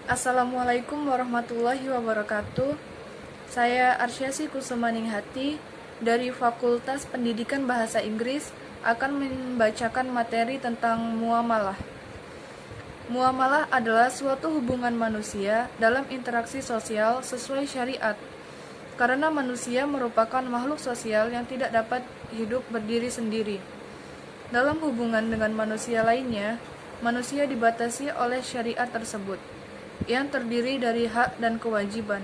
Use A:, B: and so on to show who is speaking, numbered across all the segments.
A: Assalamualaikum warahmatullahi wabarakatuh. Saya Arsyasi Kusumaningharti dari Fakultas Pendidikan Bahasa Inggris akan membacakan materi tentang muamalah. Muamalah adalah suatu hubungan manusia dalam interaksi sosial sesuai syariat. Karena manusia merupakan makhluk sosial yang tidak dapat hidup berdiri sendiri. Dalam hubungan dengan manusia lainnya, manusia dibatasi oleh syariat tersebut, yang terdiri dari hak dan kewajiban.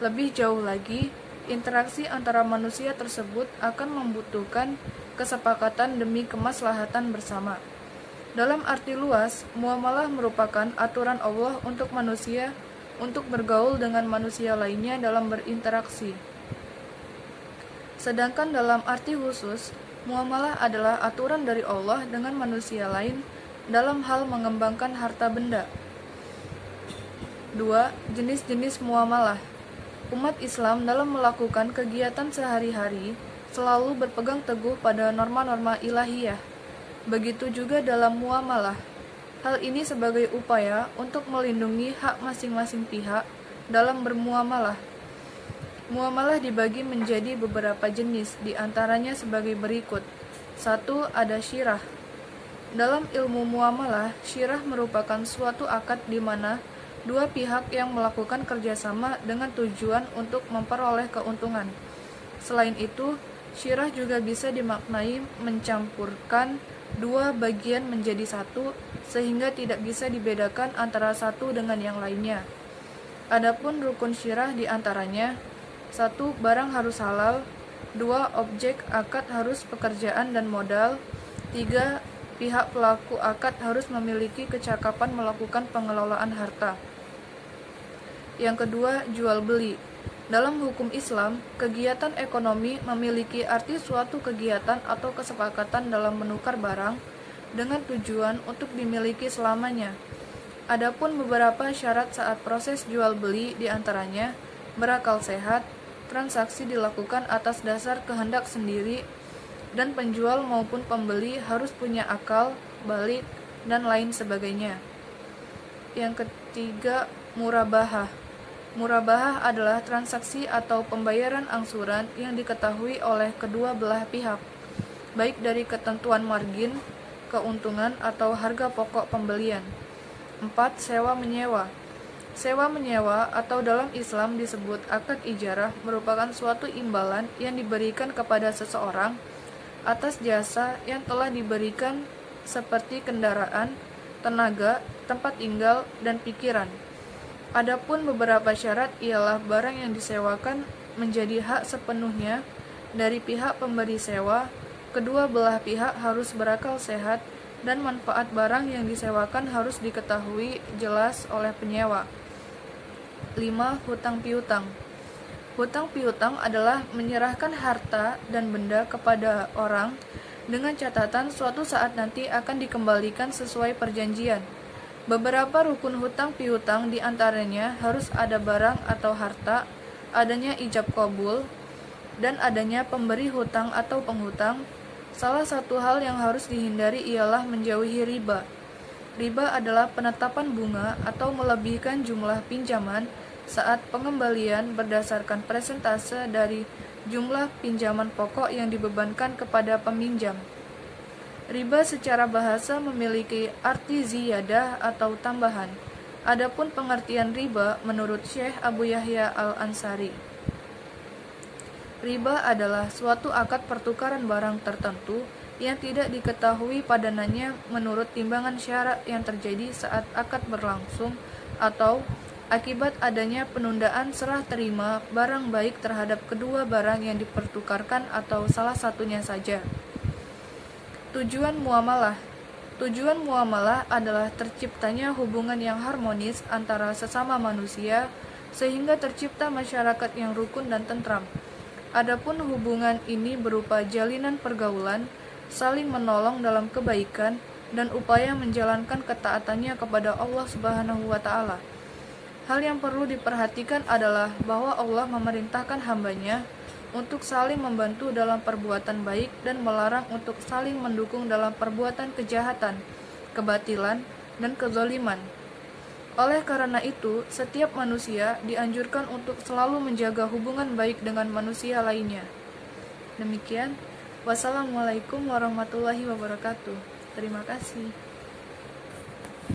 A: Lebih jauh lagi, interaksi antara manusia tersebut akan membutuhkan kesepakatan demi kemaslahatan bersama. Dalam arti luas, muamalah merupakan aturan Allah untuk manusia untuk bergaul dengan manusia lainnya dalam berinteraksi. Sedangkan dalam arti khusus, muamalah adalah aturan dari Allah dengan manusia lain dalam hal mengembangkan harta benda. 2. Jenis-jenis muamalah. Umat Islam dalam melakukan kegiatan sehari-hari selalu berpegang teguh pada norma-norma ilahiyah. Begitu juga dalam muamalah. Hal ini sebagai upaya untuk melindungi hak masing-masing pihak dalam bermuamalah. Muamalah dibagi menjadi beberapa jenis, di antaranya sebagai berikut. 1. Ada syirah. Dalam ilmu muamalah, syirah merupakan suatu akad di mana dua pihak yang melakukan kerjasama dengan tujuan untuk memperoleh keuntungan. Selain itu, syirah juga bisa dimaknai mencampurkan dua bagian menjadi satu, sehingga tidak bisa dibedakan antara satu dengan yang lainnya. Adapun rukun syirah diantaranya: 1. Barang harus halal. 2. Objek akad harus pekerjaan dan modal. 3. Pihak pelaku akad harus memiliki kecakapan melakukan pengelolaan harta. Yang kedua, jual beli. Dalam hukum Islam, kegiatan ekonomi memiliki arti suatu kegiatan atau kesepakatan dalam menukar barang dengan tujuan untuk dimiliki selamanya. Adapun beberapa syarat saat proses jual beli diantaranya berakal sehat, transaksi dilakukan atas dasar kehendak sendiri, dan penjual maupun pembeli harus punya akal, balik, dan lain sebagainya. Yang ketiga, murabahah. Murabahah adalah transaksi atau pembayaran angsuran yang diketahui oleh kedua belah pihak, baik dari ketentuan margin, keuntungan, atau harga pokok pembelian. 4. Sewa menyewa. Sewa menyewa atau dalam Islam disebut akad ijarah merupakan suatu imbalan yang diberikan kepada seseorang atas jasa yang telah diberikan seperti kendaraan, tenaga, tempat tinggal, dan pikiran. Adapun beberapa syarat ialah barang yang disewakan menjadi hak sepenuhnya dari pihak pemberi sewa, kedua belah pihak harus berakal sehat, dan manfaat barang yang disewakan harus diketahui jelas oleh penyewa. 5. Hutang piutang. Hutang piutang adalah menyerahkan harta dan benda kepada orang dengan catatan suatu saat nanti akan dikembalikan sesuai perjanjian. Beberapa rukun hutang piutang diantaranya harus ada barang atau harta, adanya ijab qabul, dan adanya pemberi hutang atau penghutang. Salah satu hal yang harus dihindari ialah menjauhi riba. Riba adalah penetapan bunga atau melebihkan jumlah pinjaman saat pengembalian berdasarkan persentase dari jumlah pinjaman pokok yang dibebankan kepada peminjam. Riba secara bahasa memiliki arti ziyadah atau tambahan. Adapun pengertian riba menurut Syekh Abu Yahya Al-Ansari, riba adalah suatu akad pertukaran barang tertentu yang tidak diketahui padanannya menurut timbangan syarat yang terjadi saat akad berlangsung atau akibat adanya penundaan serah terima barang baik terhadap kedua barang yang dipertukarkan atau salah satunya saja. Tujuan muamalah. Tujuan muamalah adalah terciptanya hubungan yang harmonis antara sesama manusia sehingga tercipta masyarakat yang rukun dan tentram. Adapun hubungan ini berupa jalinan pergaulan, saling menolong dalam kebaikan, dan upaya menjalankan ketaatannya kepada Allah Subhanahu wa Ta'ala. Hal yang perlu diperhatikan adalah bahwa Allah memerintahkan hambanya untuk saling membantu dalam perbuatan baik dan melarang untuk saling mendukung dalam perbuatan kejahatan, kebatilan, dan kezaliman. Oleh karena itu, setiap manusia dianjurkan untuk selalu menjaga hubungan baik dengan manusia lainnya. Demikian, wassalamualaikum warahmatullahi wabarakatuh. Terima kasih.